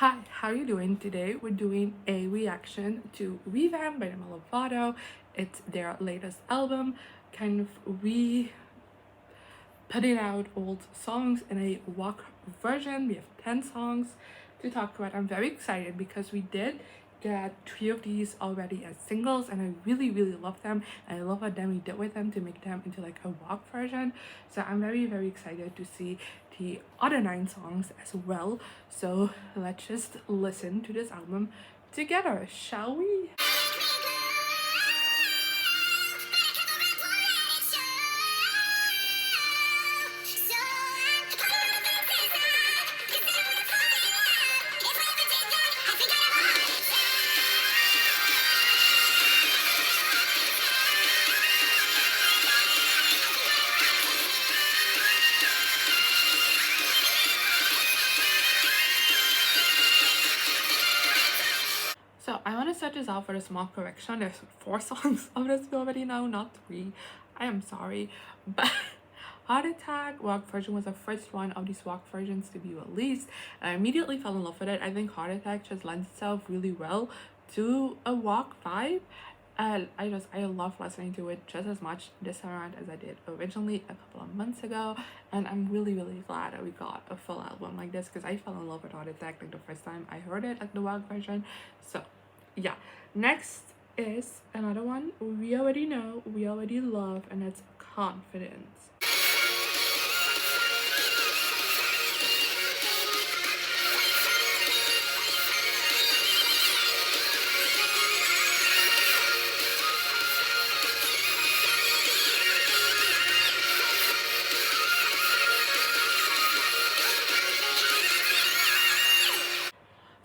Hi, how are you doing today? We're doing a reaction to Revamped by Demi Lovato. It's their latest album, kind of putting out old songs in a rock version. We have 10 songs to talk about. I'm very excited because we did get 3 of these already as singles and I really love them, and I love what Demi did with them to make them into like a rock version. So I'm very excited to see the other 9 songs as well. So let's just listen to this album together, shall we? So I want to set this out for a small correction. There's 4 songs of this we already know, not 3. I am sorry, but Heart Attack rock version was the first one of these rock versions to be released, and I immediately fell in love with it. I think Heart Attack just lends itself really well to a rock vibe, and I love listening to it just as much this time around as I did originally a couple of months ago. And I'm really glad that we got a full album like this, because I fell in love with Heart Attack like the first time I heard it, like the rock version. So yeah, next is another one we already know, we already love, and that's Confidence.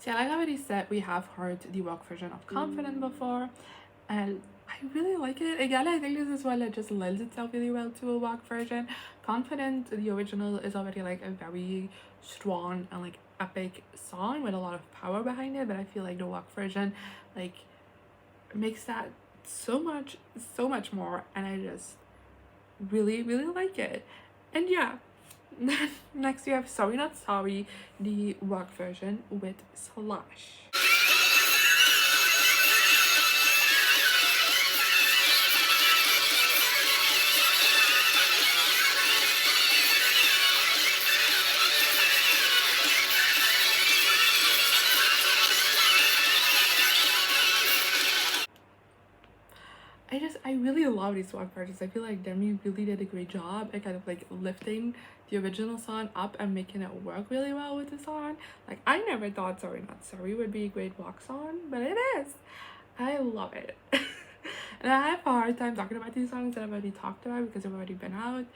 See, like I already said, we have heard the rock version of Confident before, and I really like it. Again, I think this is one that just lends itself really well to a rock version. Confident, the original, is already like a very strong and like epic song with a lot of power behind it, but I feel like the rock version like makes that so much more, and I just really like it. And yeah, next we have Sorry Not Sorry, the rock version with Slash. I really love these rock versions. I feel like Demi really did a great job at kind of like lifting the original song up and making it work really well with the song. Like, I never thought Sorry Not Sorry would be a great rock song, but it is. I love it. And I have a hard time talking about these songs that I've already talked about because they've already been out,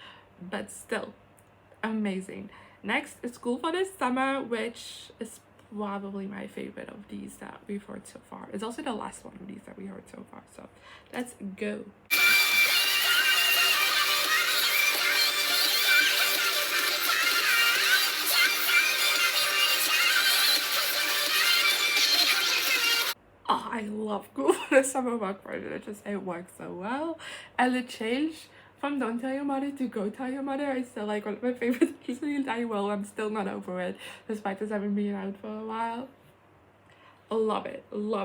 but still amazing. Next is School for the Summer, which is probably my favorite of these that we've heard so far. It's also the last one of these that we heard so far, so let's go. Oh, I love School for the Summer rock version. It works so well, and the change from Don't Tell Your Mother to Go Tell Your Mother is still like one of my favorite things in the entire world. I'm still not over it, despite this having been out for a while. Love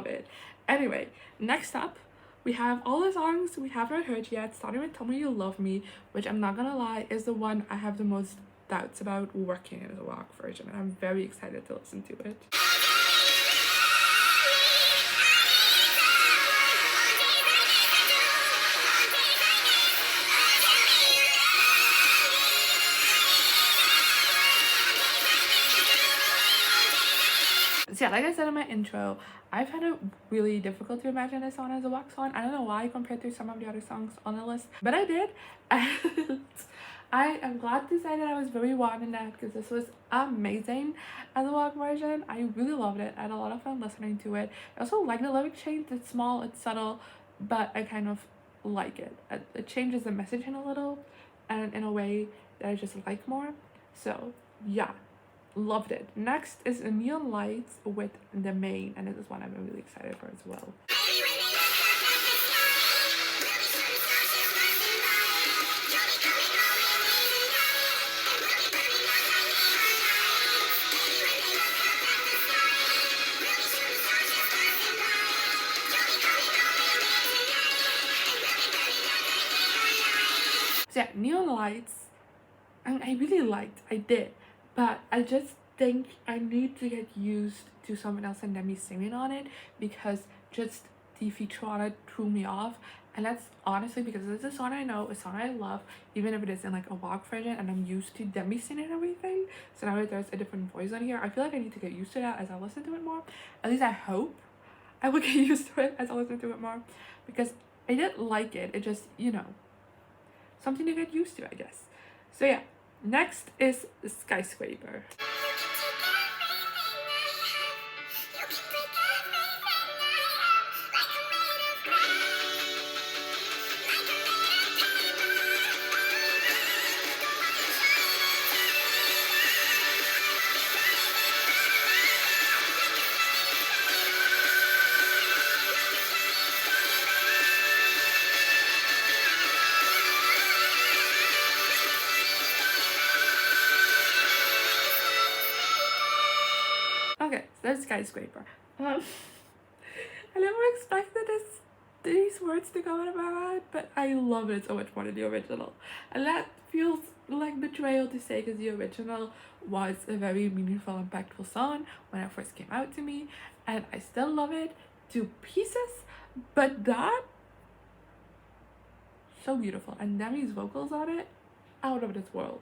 it. Anyway, next up, we have all the songs we haven't heard yet, starting with Tell Me You Love Me, which I'm not gonna lie is the one I have the most doubts about working as a rock version, and I'm very excited to listen to it. So yeah, like I said in my intro, I find it really difficult to imagine this song as a rock song. I don't know why compared to some of the other songs on the list, but I did. And I am glad to say that I was very wrong in that, because this was amazing as a rock version. I really loved it. I had a lot of fun listening to it. I also like the lyric change. It's small, it's subtle, but I kind of like it. It changes the messaging a little and in a way that I just like more. So yeah, loved it. Next is Neon Lights with the Maine, and this is one I've been really excited for as well. So yeah, Neon Lights, I really liked, I did, but I just think I need to get used to someone else and Demi singing on it, because just the feature on it threw me off. And that's honestly because it's a song I know, a song I love, even if it isn't like a walk version, and I'm used to Demi singing everything. So now that there's a different voice on here, I feel like I need to get used to that as I listen to it more. At least I hope I will get used to it as I listen to it more, because I did like it. It just, you know, something to get used to, I guess. So yeah, next is Skyscraper. Okay, so that's Skyscraper. I never expected these words to come out of my mouth, but I love it so much more than the original. And that feels like betrayal to say, because the original was a very meaningful, impactful song when it first came out to me, and I still love it to pieces. But that, so beautiful, and Demi's vocals on it, out of this world.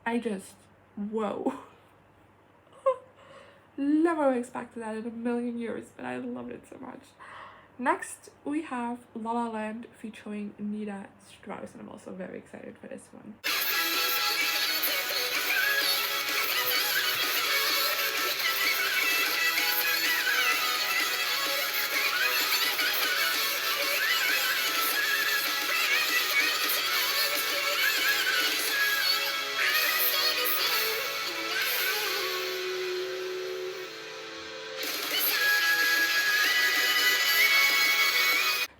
I just, whoa. Never expected that in a million years, but I loved it so much. Next, we have La La Land featuring Nita, Strauss, and I'm also very excited for this one.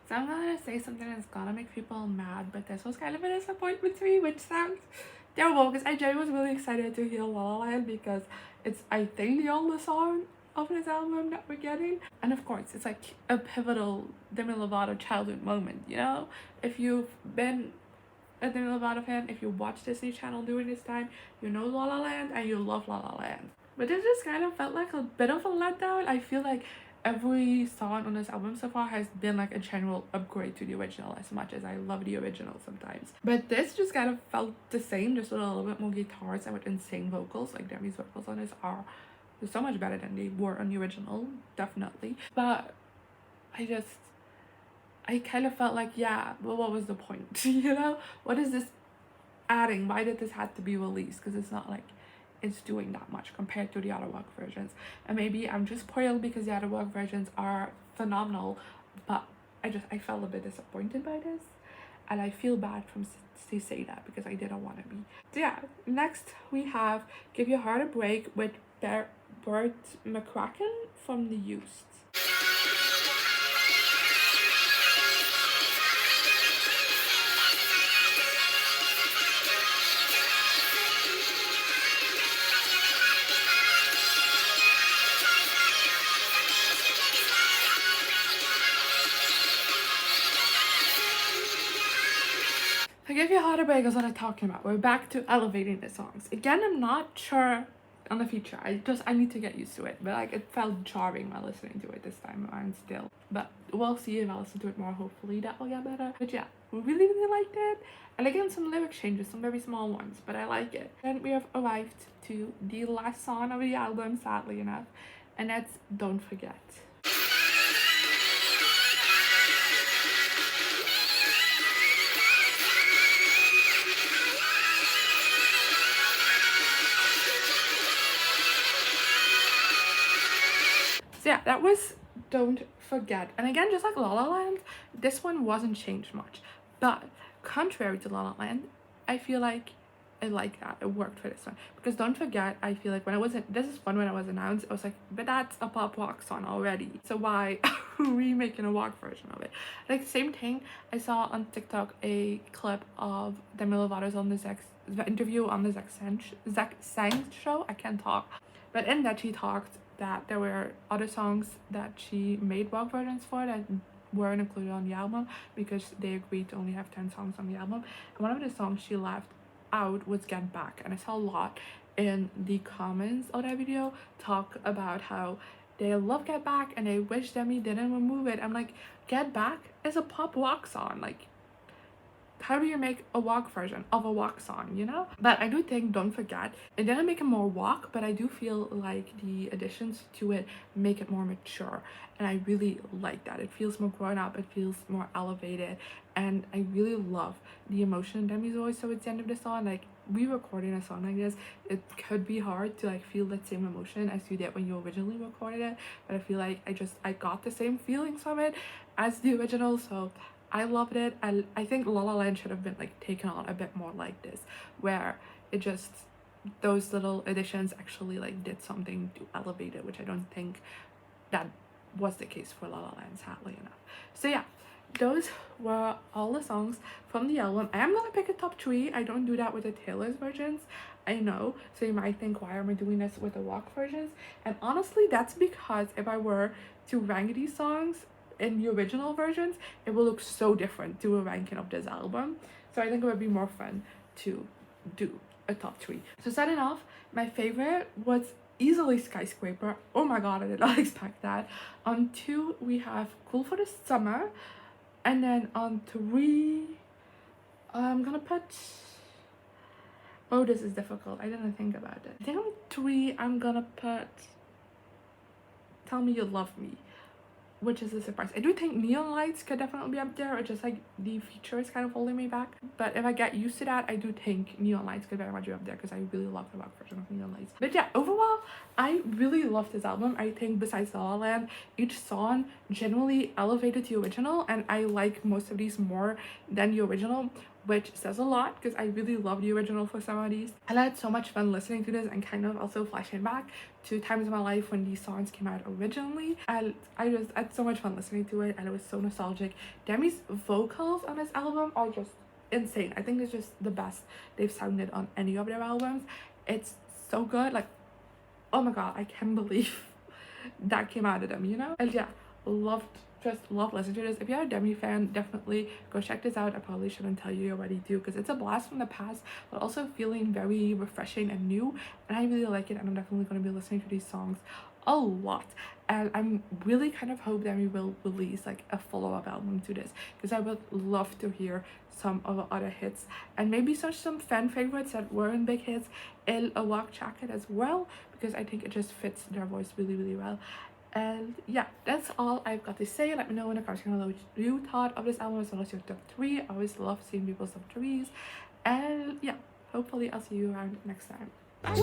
So I'm gonna say something that's gonna make people mad, but this was kind of a disappointment to me, which sounds terrible, because I genuinely was really excited to hear La La Land, because it's, I think, the only song of this album that we're getting. And of course, it's like a pivotal Demi Lovato childhood moment, you know? If you've been a Demi Lovato fan, if you watch Disney Channel during this time, you know La La Land and you love La La Land. But it just kind of felt like a bit of a letdown. I feel like every song on this album so far has been like a general upgrade to the original, as much as I love the original sometimes. But this just kind of felt the same, just with a little bit more guitars and with insane vocals. Like Demi's vocals on this are so much better than they were on the original, definitely. But I kind of felt like, yeah, well, what was the point? You know, what is this adding? Why did this have to be released? Because it's not like it's doing that much compared to the other rock versions. And maybe I'm just spoiled because the other rock versions are phenomenal, but I felt a bit disappointed by this, and I feel bad to say that, because I didn't want to be. So yeah, next we have Give Your Heart a Break with Bert McCracken from The Used. Give Your Heart a Break is what I'm talking about. We're back to elevating the songs. Again, I'm not sure on the feature. I need to get used to it. But like, it felt jarring while listening to it this time around still. But we'll see if I listen to it more. Hopefully that will get better. But yeah, we really, really liked it. And again, some lyric changes, some very small ones, but I like it. And we have arrived to the last song of the album, sadly enough. And that's Don't Forget. So yeah, that was Don't Forget. And again, just like La La Land, this one wasn't changed much. But contrary to La La Land, I feel like I like that. It worked for this one. Because Don't Forget, I feel like when this is fun when it was announced, I was like, but that's a pop rock song already. So why are we making a rock version of it? Like, same thing, I saw on TikTok a clip of Demi Lovato's on the interview on the Zach Sang show. I can't talk. But in that, she talked that there were other songs that she made rock versions for that weren't included on the album because they agreed to only have 10 songs on the album. And one of the songs she left out was Get Back, and I saw a lot in the comments of that video talk about how they love Get Back and they wish Demi didn't remove it. I'm like, Get Back is a pop rock song. Like, how do you make a walk version of a walk song, you know? But I do think Don't Forget, it didn't make it more walk, but I do feel like the additions to it make it more mature, and I really like that. It feels more grown up, it feels more elevated, and I really love the emotion in Demi's voice towards the end of the song. Like, re-recording a song like this, it could be hard to like feel that same emotion as you did when you originally recorded it, but I feel like I got the same feelings from it as the original, so I loved it. I think La La Land should have been like taken on a bit more like this, where it just, those little additions actually like did something to elevate it, which I don't think that was the case for La La Land, sadly enough. So yeah, those were all the songs from the album. I am gonna pick a top 3. I don't do that with the Taylor's versions, I know, so you might think, why am I doing this with the rock versions? And honestly, that's because if I were to rank these songs in the original versions, it will look so different to a ranking of this album. So I think it would be more fun to do a top 3. So starting off, my favorite was easily Skyscraper. Oh my god, I did not expect that. On 2 we have Cool for the Summer, and then on 3 I'm gonna put, oh, this is difficult, I didn't think about it. I think on 3 I'm gonna put Tell Me You Love Me, which is a surprise. I do think Neon Lights could definitely be up there. It's just like the feature is kind of holding me back. But if I get used to that, I do think Neon Lights could very much be up there because I really love the rock version of Neon Lights. But yeah, overall, I really love this album. I think besides La La Land, each song generally elevated the original, and I like most of these more than the original, which says a lot because I really love the original for some of these. And I had so much fun listening to this and kind of also flashing back to times in my life when these songs came out originally, and I had so much fun listening to it, and it was so nostalgic. Demi's vocals on this album are just insane. I think it's just the best they've sounded on any of their albums. It's so good. Like, oh my god, I can't believe that came out of them, you know? And yeah, just love listening to this. If you're a Demi fan, definitely go check this out. I probably shouldn't tell you already do, because it's a blast from the past, but also feeling very refreshing and new, and I really like it, and I'm definitely going to be listening to these songs a lot. And I'm really kind of hope Demi will release like a follow-up album to this, because I would love to hear some of the other hits, and maybe some fan favorites that weren't big hits in a rock jacket as well, because I think it just fits their voice really, really well. And yeah, that's all I've got to say. Let me know in the comments below what you thought of this album, as well as your top 3. I always love seeing people's top 3s. And yeah, hopefully I'll see you around next time. Bye.